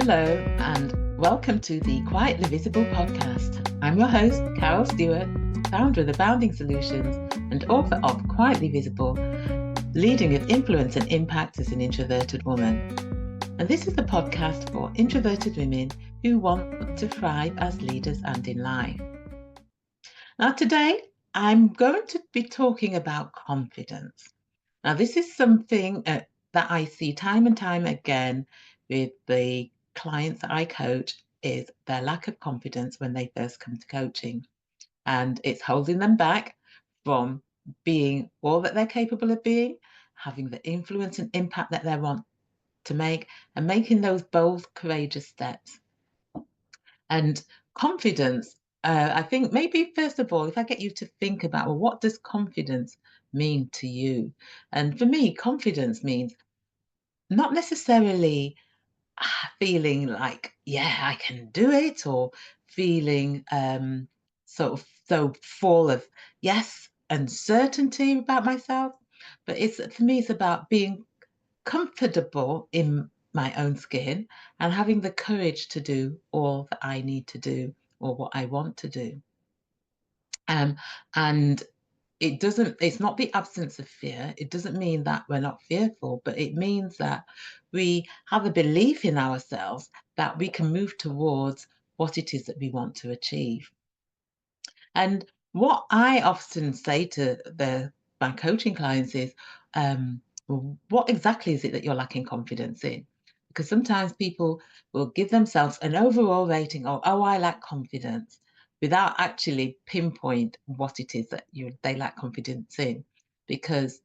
Hello, and welcome to the Quietly Visible podcast. I'm your host, Carol Stewart, founder of The Bounding Solutions and author of Quietly Visible, Leading with Influence and Impact as an Introverted Woman. And this is the podcast for introverted women who want to thrive as leaders and in life. Now, today, I'm going to be talking about confidence. Now, this is something that I see time and time again with the clients that I coach, is their lack of confidence when they first come to coaching. And it's holding them back from being all that they're capable of being, having the influence and impact that they want to make, and making those bold, courageous steps. And confidence, I think maybe first of all, if I get you to think about, well, what does confidence mean to you? And for me, confidence means not necessarily feeling like, yeah, I can do it, or feeling sort of so full of yes and certainty about myself. But for me, it's about being comfortable in my own skin and having the courage to do all that I need to do or what I want to do. And it's not the absence of fear. It doesn't mean that we're not fearful, but it means that we have a belief in ourselves that we can move towards what it is that we want to achieve. And what I often say to my coaching clients is, what exactly is it that you're lacking confidence in? Because sometimes people will give themselves an overall rating of, oh, I lack confidence, without actually pinpoint what it is that they lack confidence in. Because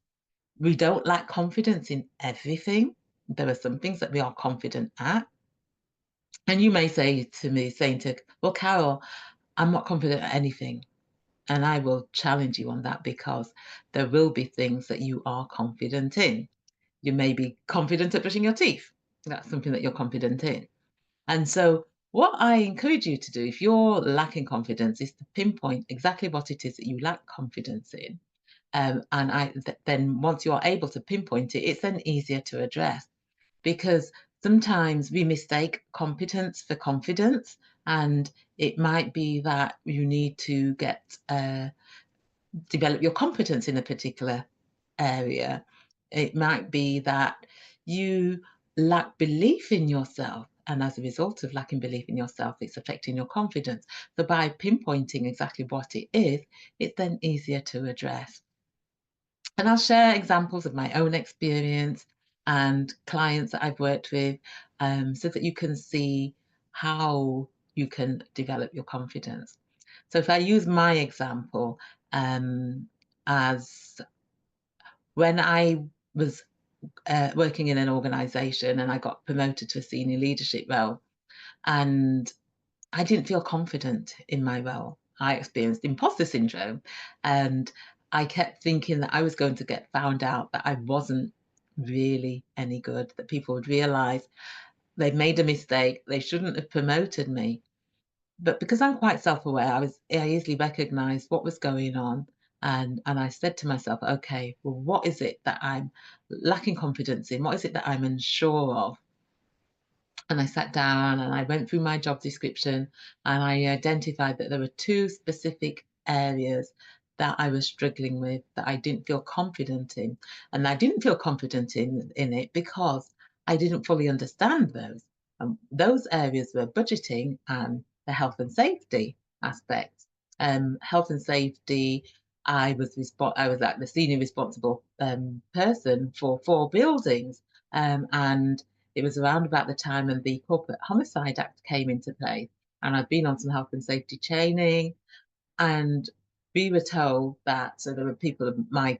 we don't lack confidence in everything. There are some things that we are confident at. And you may say to me, well, Carol, I'm not confident at anything. And I will challenge you on that, because there will be things that you are confident in. You may be confident at brushing your teeth. That's something that you're confident in. And so what I encourage you to do, if you're lacking confidence, is to pinpoint exactly what it is that you lack confidence in. Then once you're able to pinpoint it, it's then easier to address, because sometimes we mistake competence for confidence. And it might be that you need to develop your competence in a particular area. It might be that you lack belief in yourself, and as a result of lacking belief in yourself, it's affecting your confidence. So by pinpointing exactly what it is, it's then easier to address. And I'll share examples of my own experience and clients that I've worked with, so that you can see how you can develop your confidence. So if I use my example, as when I was working in an organization and I got promoted to a senior leadership role, and I didn't feel confident in my role. I experienced imposter syndrome, and I kept thinking that I was going to get found out, that I wasn't really any good, that people would realize they'd made a mistake, they shouldn't have promoted me. But because I'm quite self-aware, I easily recognized what was going on. And I said to myself, okay, well, what is it that I'm lacking confidence in? What is it that I'm unsure of? And I sat down and I went through my job description, and I identified that there were two specific areas that I was struggling with, that I didn't feel confident in. And I didn't feel confident in it because I didn't fully understand those. Those areas were budgeting and the health and safety aspects. Health and safety, I was like the senior responsible person for 4 buildings, and it was around about the time when the Corporate Homicide Act came into place, and I'd been on some health and safety training, and we were told that, so there were people of my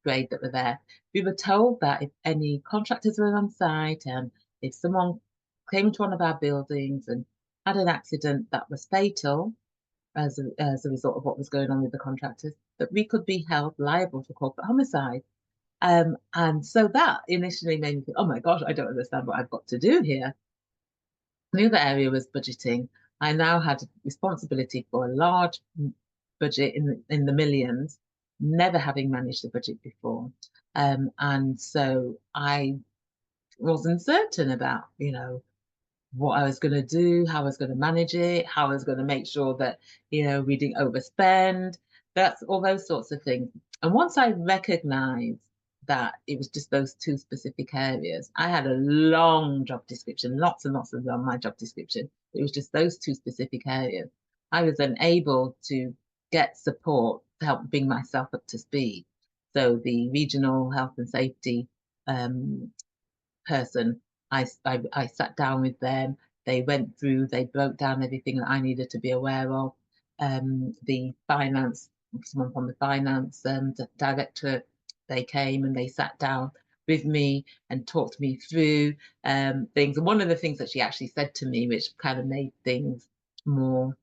grade that were there. We were told that if any contractors were on site, and if someone came into one of our buildings and had an accident that was fatal as a result of what was going on with the contractors, that we could be held liable for corporate homicide. And so that initially made me think, oh my gosh, I don't understand what I've got to do here. The other area was budgeting. I now had responsibility for a large budget in the millions, never having managed a budget before. And so I wasn't certain about, what I was going to do, how I was going to manage it, how I was going to make sure that, we didn't overspend. That's all those sorts of things. And once I recognized that it was just those two specific areas, I had a long job description, lots and lots of them on my job description. It was just those two specific areas. I was then able to get support to help bring myself up to speed. So the regional health and safety um, person. I sat down with them. They went through, they broke down everything that I needed to be aware of. The finance, someone from the finance director, they came and they sat down with me and talked me through things. And one of the things that she actually said to me, which kind of made things more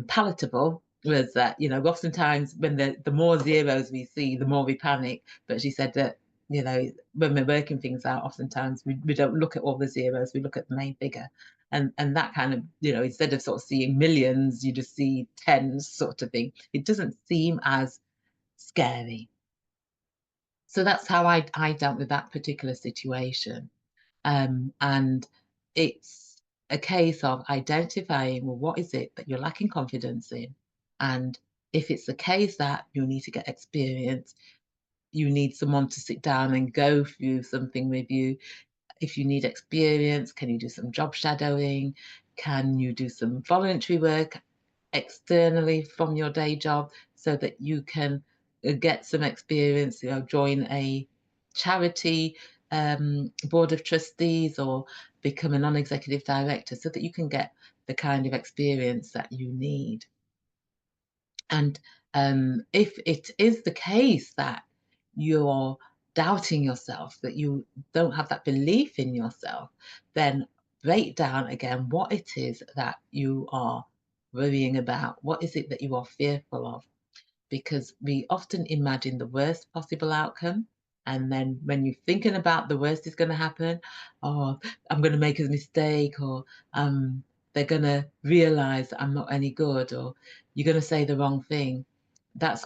palatable, was that oftentimes when the more zeros we see, the more we panic. But she said that when we're working things out, oftentimes we don't look at all the zeros, we look at the main figure. And that kind of, instead of sort of seeing millions, you just see tens sort of thing. It doesn't seem as scary. So that's how I dealt with that particular situation. And it's a case of identifying, well, what is it that you're lacking confidence in? And if it's the case that you need to get experience, you need someone to sit down and go through something with you. If you need experience, can you do some job shadowing? Can you do some voluntary work externally from your day job so that you can get some experience, join a charity board of trustees or become a non-executive director so that you can get the kind of experience that you need. And if it is the case that you're doubting yourself, that you don't have that belief in yourself, then break down again what it is that you are worrying about. What is it that you are fearful of? Because we often imagine the worst possible outcome. And then when you're thinking about the worst is going to happen, oh, I'm going to make a mistake, or they're going to realize that I'm not any good, or you're going to say the wrong thing. That's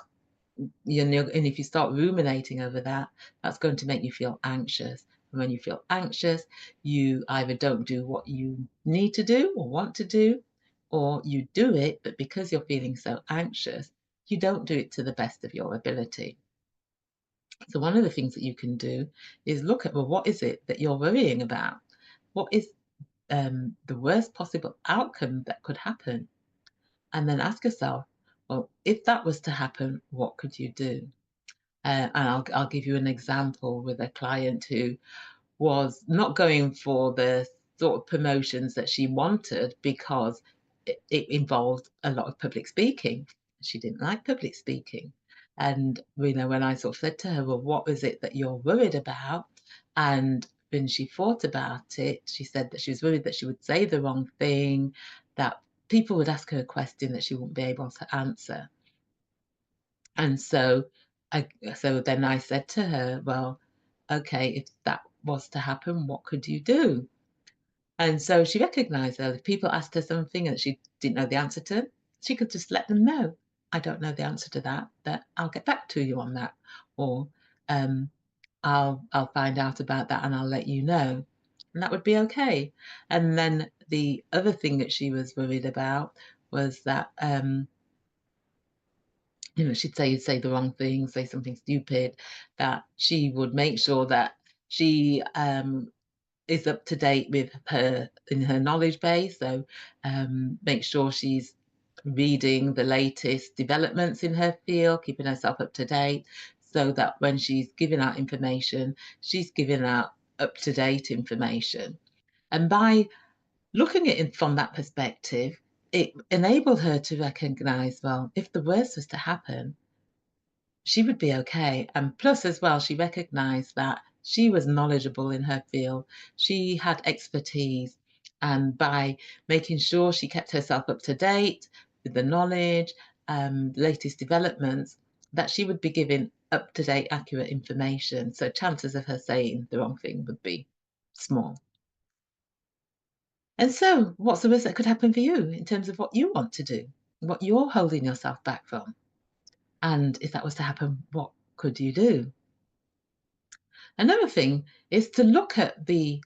and if you start ruminating over that, that's going to make you feel anxious. And when you feel anxious, you either don't do what you need to do or want to do, or you do it, but because you're feeling so anxious, you don't do it to the best of your ability. So one of the things that you can do is look at, well, what is it that you're worrying about? What is the worst possible outcome that could happen? And then ask yourself, well, if that was to happen, what could you do? And I'll give you an example with a client who was not going for the sort of promotions that she wanted because it involved a lot of public speaking. She didn't like public speaking. And when I sort of said to her, well, what is it that you're worried about? And when she thought about it, she said that she was worried that she would say the wrong thing, that people would ask her a question that she wouldn't be able to answer. And so then I said to her, well, okay, if that was to happen, what could you do? And so she recognized that if people asked her something that she didn't know the answer to, she could just let them know. I don't know the answer to that, but I'll get back to you on that. Or um, I'll find out about that and I'll let you know. And that would be okay. And then the other thing that she was worried about was that she'd say the wrong thing, say something stupid, that she would make sure that she is up to date with her in her knowledge base. So make sure she's reading the latest developments in her field, keeping herself up to date, so that when she's giving out information, she's giving out up to date information. And by looking at it from that perspective, it enabled her to recognize, well, if the worst was to happen, she would be okay. And plus, as well, she recognized that she was knowledgeable in her field. She had expertise. And by making sure she kept herself up to date with the knowledge, latest developments, that she would be given up to date, accurate information. So chances of her saying the wrong thing would be small. And so, what's the worst that could happen for you in terms of what you want to do, what you're holding yourself back from? And if that was to happen, what could you do? Another thing is to look at the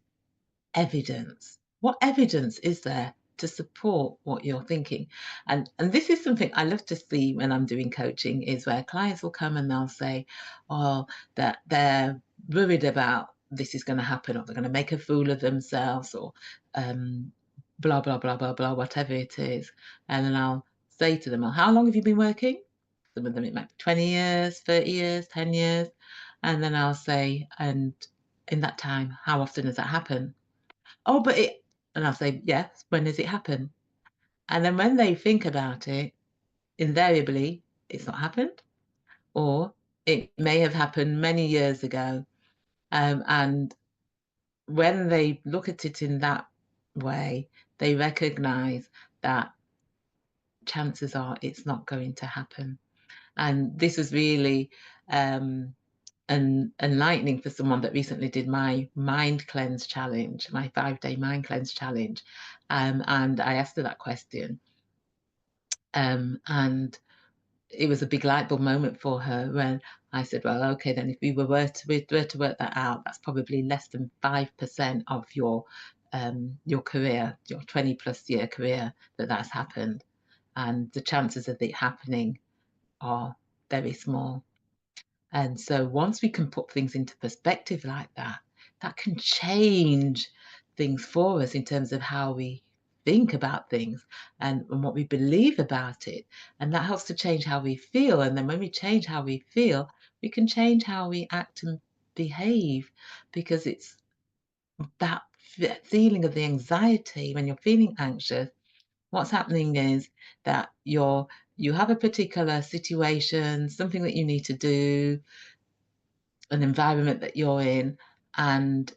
evidence. What evidence is there to support what you're thinking? And this is something I love to see when I'm doing coaching, is where clients will come and they'll say, oh, that they're worried about this is going to happen, or they're going to make a fool of themselves, or um, blah, blah, blah, blah, blah, whatever it is. And then I'll say to them, well, how long have you been working? Some of them it might be 20 years, 30 years, 10 years. And then I'll say, and in that time, how often does that happen? Oh, but it, and I'll say, yes, when does it happen? And then when they think about it, invariably, it's not happened, or it may have happened many years ago. And when they look at it in that way, they recognize that chances are it's not going to happen. And this was really enlightening for someone that recently did my mind cleanse challenge, my 5-day mind cleanse challenge. And I asked her that question. And it was a big light bulb moment for her when I said, well, okay, then if we were to work that out, that's probably less than 5% of your career, your 20+ year career, that's happened. And the chances of it happening are very small. And so once we can put things into perspective like that, that can change things for us in terms of how we think about things and what we believe about it. And that helps to change how we feel. And then when we change how we feel, we can change how we act and behave, because it's that feeling of the anxiety. When you're feeling anxious, what's happening is that you have a particular situation, something that you need to do, an environment that you're in, and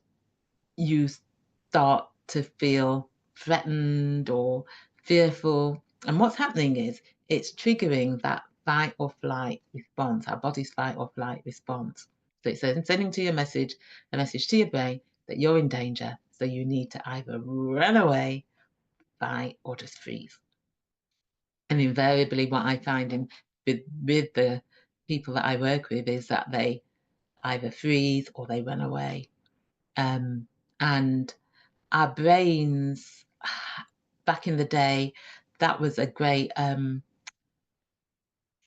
you start to feel threatened or fearful. And what's happening is it's triggering that fight or flight response, our body's fight or flight response. So it's sending to your message, a message to your brain that you're in danger. So you need to either run away, fight, or just freeze. And invariably what I find with the people that I work with is that they either freeze or they run away. And our brains, back in the day, that was a great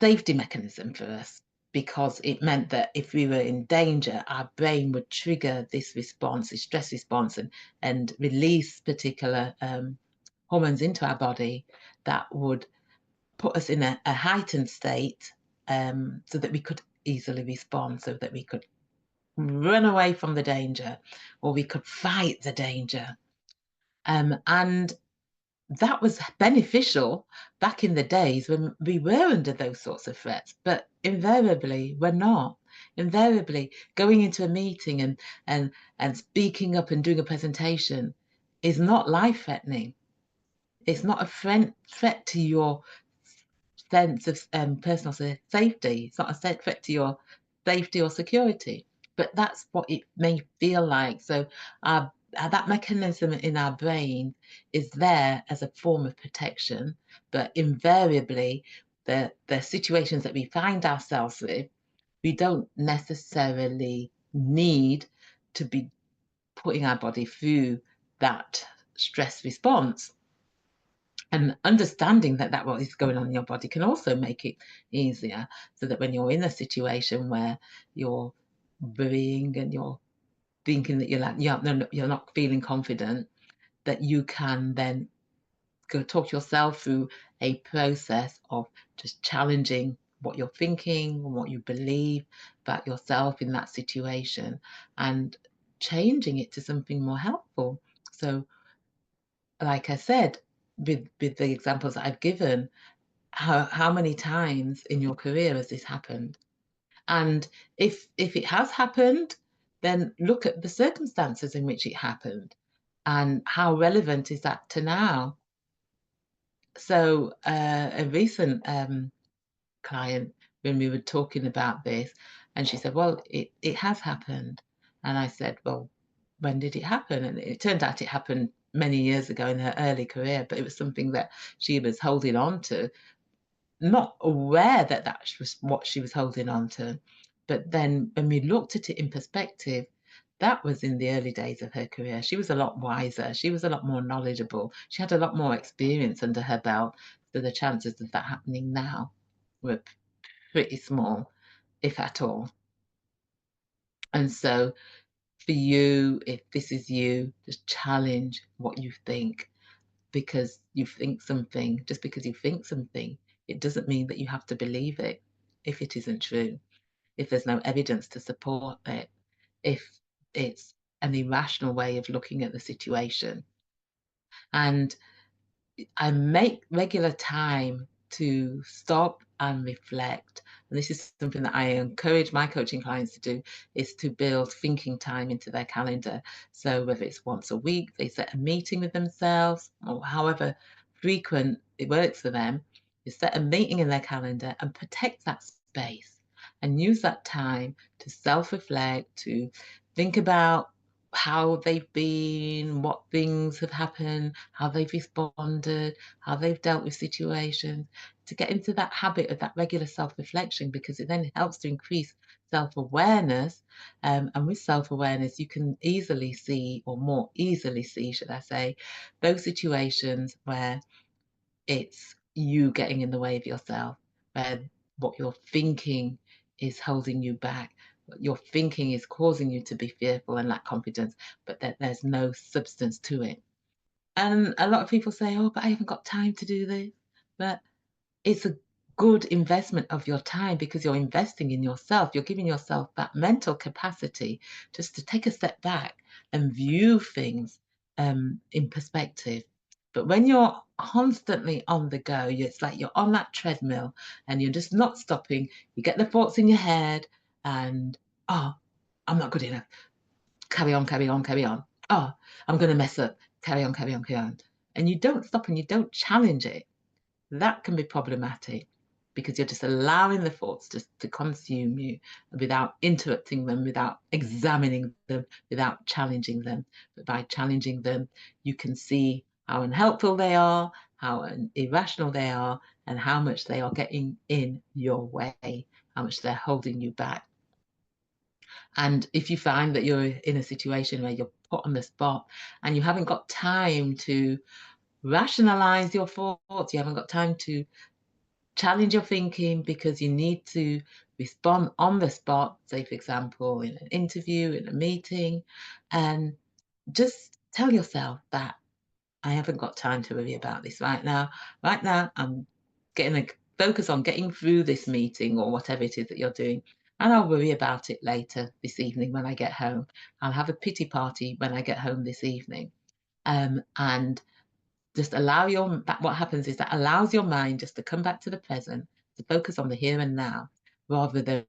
safety mechanism for us, because it meant that if we were in danger, our brain would trigger this response, this stress response, and release particular hormones into our body that would put us in a heightened state, so that we could easily respond, so that we could run away from the danger, or we could fight the danger. And that was beneficial back in the days when we were under those sorts of threats, but invariably we're not. Invariably, going into a meeting and speaking up and doing a presentation is not life-threatening. It's not a threat to your sense of personal safety. It's not a threat to your safety or security, but that's what it may feel like. So that mechanism in our brain is there as a form of protection, but invariably the situations that we find ourselves with, we don't necessarily need to be putting our body through that stress response. And understanding that what is going on in your body can also make it easier, so that when you're in a situation where you're worrying and you're thinking that you're not feeling confident, that you can then go talk yourself through a process of just challenging what you're thinking and what you believe about yourself in that situation, and changing it to something more helpful. So, like I said, with the examples that I've given, how many times in your career has this happened? And if it has happened, then look at the circumstances in which it happened and how relevant is that to now. So a recent client, when we were talking about this, and she said, well, it has happened. And I said, well, when did it happen? And it turned out it happened many years ago in her early career, but it was something that she was holding on to, not aware that that was what she was holding on to. But then when we looked at it in perspective, That was in the early days of her career. She was a lot wiser. She was a lot more knowledgeable. She had a lot more experience under her belt. So the chances of that happening now were pretty small, if at all. And so for you, if this is you, just challenge what you think, because you think something, just because you think something, it doesn't mean that you have to believe it if it isn't true, if there's no evidence to support it, if it's an irrational way of looking at the situation. And I make regular time to stop and reflect. And this is something that I encourage my coaching clients to do, is to build thinking time into their calendar. So whether it's once a week, they set a meeting with themselves, or however frequent it works for them, they set a meeting in their calendar and protect that space and use that time to self-reflect, to think about how they've been, what things have happened, how they've responded, how they've dealt with situations, to get into that habit of that regular self-reflection, because it then helps to increase self-awareness. And with self-awareness, you can easily see, or more easily see, should I say, those situations where it's you getting in the way of yourself, where what you're thinking is holding you back. What you're thinking is causing you to be fearful and lack confidence, but that there's no substance to it. And a lot of people say, oh, but I haven't got time to do this. But it's a good investment of your time, because you're investing in yourself. You're giving yourself that mental capacity just to take a step back and view things in perspective. But when you're constantly on the go, it's like you're on that treadmill and you're just not stopping. You get the thoughts in your head and, oh, I'm not good enough. Carry on, carry on, carry on. Oh, I'm going to mess up. Carry on, carry on, carry on. And you don't stop and you don't challenge it. That can be problematic, because you're just allowing the thoughts just to consume you without interrupting them, without examining them, without challenging them. But by challenging them, you can see how unhelpful they are, how irrational they are, and how much they are getting in your way, how much they're holding you back. And if you find that you're in a situation where you're put on the spot and you haven't got time to rationalize your thoughts, you haven't got time to challenge your thinking because you need to respond on the spot, say, for example, in an interview, in a meeting, and just tell yourself that I haven't got time to worry about this right now. Right now, I'm getting a focus on getting through this meeting or whatever it is that you're doing. And I'll worry about it later this evening when I get home. I'll have a pity party when I get home this evening. And just allow what happens is that allows your mind just to come back to the present, to focus on the here and now, rather than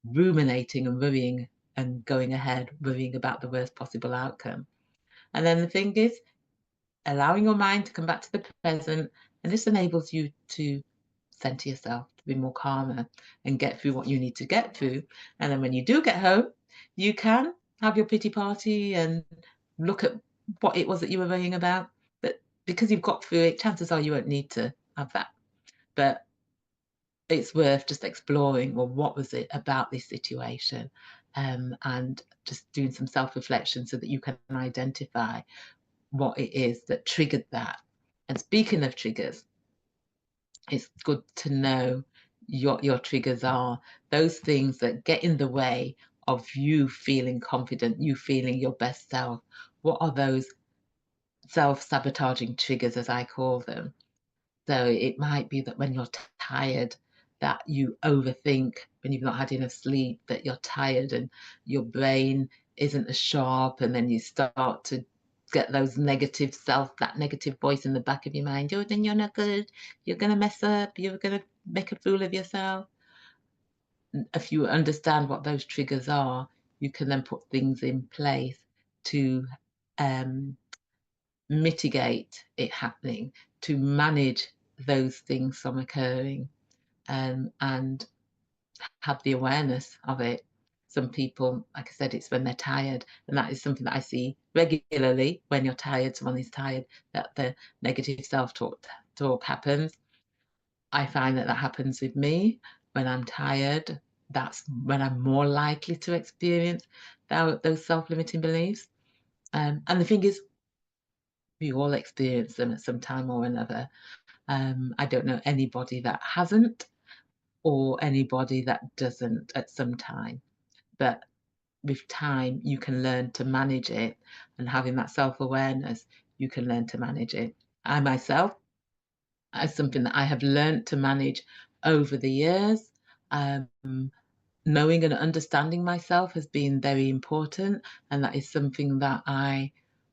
ruminating and worrying and going ahead, worrying about the worst possible outcome. And then the thing is, allowing your mind to come back to the present, and this enables you to center yourself, to be more calmer and get through what you need to get through. And then when you do get home, you can have your pity party and look at what it was that you were worrying about. But because you've got through it, chances are you won't need to have that. But it's worth just exploring, well, what was it about this situation? And just doing some self-reflection so that you can identify what it is that triggered that. And speaking of triggers, it's good to know your triggers are, those things that get in the way of you feeling confident, you feeling your best self. What are those self-sabotaging triggers, as I call them? So it might be that when you're tired, that you overthink, when you've not had enough sleep, that you're tired and your brain isn't as sharp, and then you start to get that negative voice in the back of your mind. Oh, then you're not good. You're going to mess up. You're going to make a fool of yourself. If you understand what those triggers are, you can then put things in place to um, mitigate it happening, to manage those things from occurring, and have the awareness of it. Some people, like I said, it's when they're tired, and that is something that I see regularly. When you're tired, someone is tired, that the negative self-talk happens. I find that happens with me when I'm tired. that's when I'm more likely to experience those self-limiting beliefs. And the thing is, we all experience them at some time or another. I don't know anybody that hasn't or anybody that doesn't at some time. But with time, you can learn to manage it, and having that self-awareness, you can learn to manage it. I myself, as something that I have learned to manage over the years, um, knowing and understanding myself has been very important, and that is something that I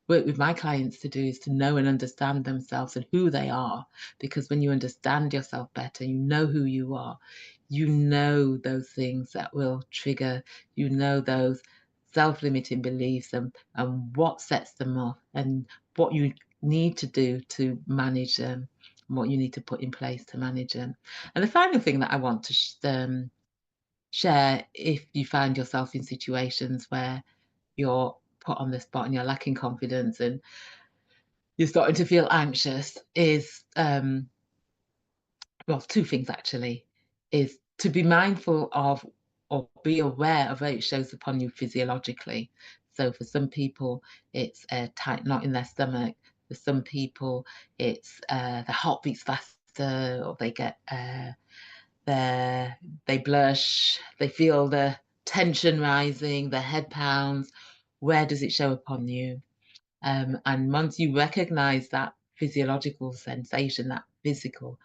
work with my clients to do, is to know and understand themselves and who they are. Because when you understand yourself better, you know who you are, you know those things that will trigger, you know those self-limiting beliefs, and what sets them off, and what you need to do to manage them, and what you need to put in place to manage them. And the final thing that I want to share, if you find yourself in situations where you're put on the spot and you're lacking confidence and you're starting to feel anxious, is well, two things actually, is to be mindful of or be aware of how it shows upon you physiologically. So for some people, it's a tight knot in their stomach. For some people, it's the heart beats faster, or they get they blush, they feel the tension rising, the head pounds. Where does it show upon you? And once you recognize that physiological sensation, that physical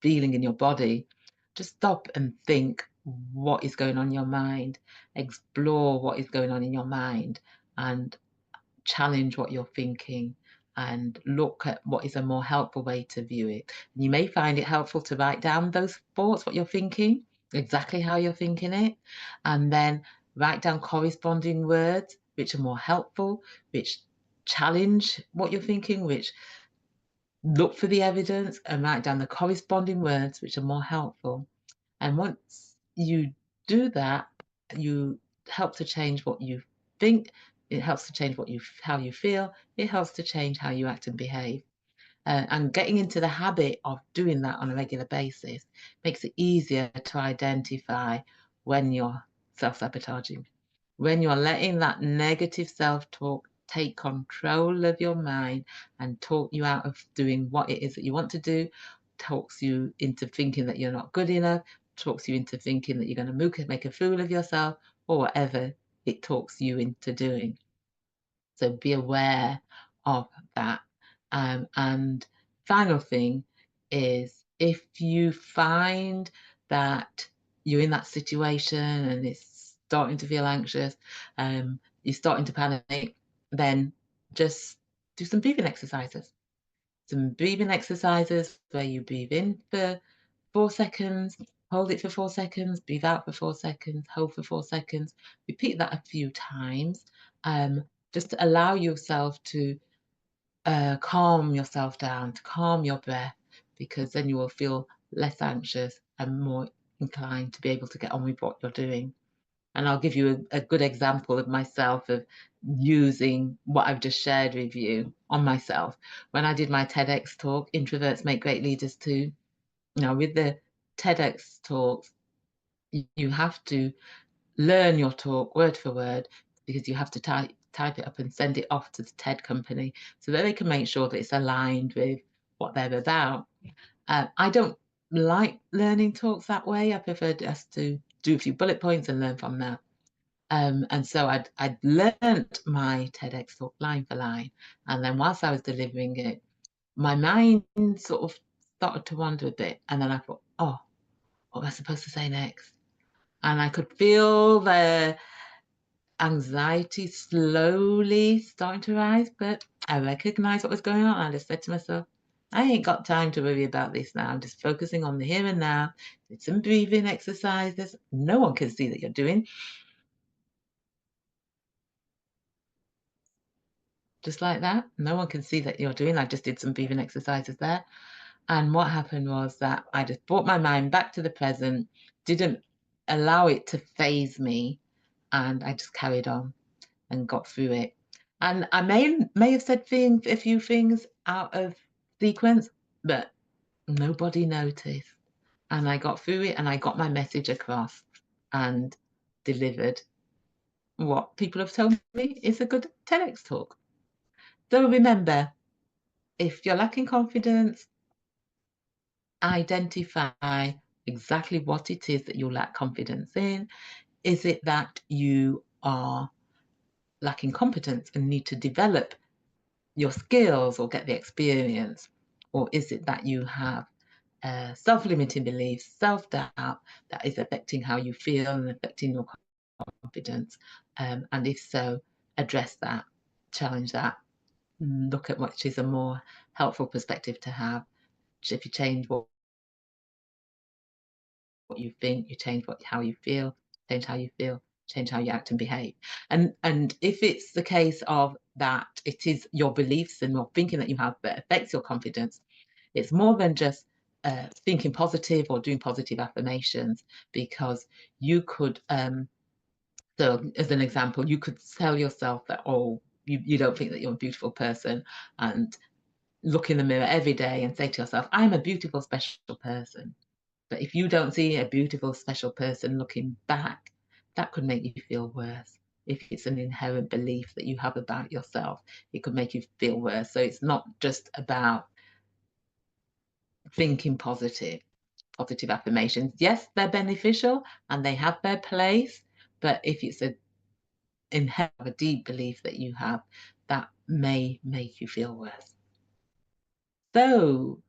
feeling in your body, just stop and think, what is going on in your mind? Explore what is going on in your mind, and challenge what you're thinking, and look at what is a more helpful way to view it. And you may find it helpful to write down those thoughts, what you're thinking, exactly how you're thinking it, and then write down corresponding words which are more helpful, which challenge what you're thinking, which look for the evidence, and write down the corresponding words which are more helpful. And once you do that, you help to change what you think. It helps to change how you feel. It helps to change how you act and behave. And getting into the habit of doing that on a regular basis makes it easier to identify when you're self-sabotaging, when you're letting that negative self-talk take control of your mind and talk you out of doing what it is that you want to do, talks you into thinking that you're not good enough, talks you into thinking that you're going to make a fool of yourself, or whatever it talks you into doing. So be aware of that. And final thing is, if you find that you're in that situation and it's starting to feel anxious, you're starting to panic, then just do some breathing exercises. Some breathing exercises where you breathe in for 4 seconds, hold it for 4 seconds, breathe out for 4 seconds, hold for 4 seconds. Repeat that a few times, um, just to allow yourself to calm yourself down, to calm your breath, because then you will feel less anxious and more inclined to be able to get on with what you're doing. And I'll give you a good example of myself, of using what I've just shared with you on myself. When I did my TEDx talk, Introverts Make Great Leaders Too. Now, with the TEDx talks, you have to learn your talk word for word, because you have to type it up and send it off to the TED company so that they can make sure that it's aligned with what they're about. I don't like learning talks that way. I prefer just to do a few bullet points and learn from that. And so I'd learnt my TEDx talk line for line, and then whilst I was delivering it, my mind sort of started to wander a bit, and then I thought, oh, what am I supposed to say next? And I could feel the anxiety slowly starting to rise, but I recognized what was going on. I just said to myself, I ain't got time to worry about this now. I'm just focusing on the here and now. Did some breathing exercises. No one can see that you're doing. Just like that. No one can see that you're doing. I just did some breathing exercises there. And what happened was that I just brought my mind back to the present, didn't allow it to phase me, and I just carried on and got through it. And I may have said a few things out of sequence, but nobody noticed. And I got through it, and I got my message across. and delivered what people have told me is a good TEDx talk. So remember, if you're lacking confidence, identify exactly what it is that you lack confidence in. Is it that you are lacking competence and need to develop your skills or get the experience? Or is it that you have self-limiting beliefs, self-doubt that is affecting how you feel and affecting your confidence? And if so, address that, challenge that, look at which is a more helpful perspective to have. If you change what you think, you change how you feel, change how you feel, change how you act and behave. And if it's the case of that it is your beliefs and your thinking that you have that affects your confidence, it's more than just thinking positive or doing positive affirmations, because you could so as an example, you could tell yourself that, oh, you don't think that you're a beautiful person, and look in the mirror every day and say to yourself, I'm a beautiful, special person. But if you don't see a beautiful, special person looking back, that could make you feel worse. If it's an inherent belief that you have about yourself, it could make you feel worse. So it's not just about thinking positive affirmations. Yes, they're beneficial and they have their place, but if it's a deep belief that you have, that may make you feel worse. So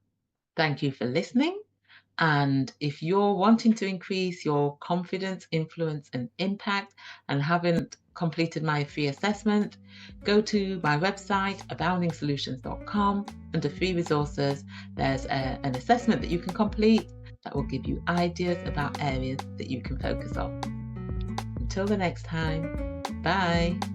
thank you for listening. And if you're wanting to increase your confidence, influence, and impact and haven't completed my free assessment, go to my website, aboundingsolutions.com. Under free resources, there's an assessment that you can complete that will give you ideas about areas that you can focus on. Until the next time, bye.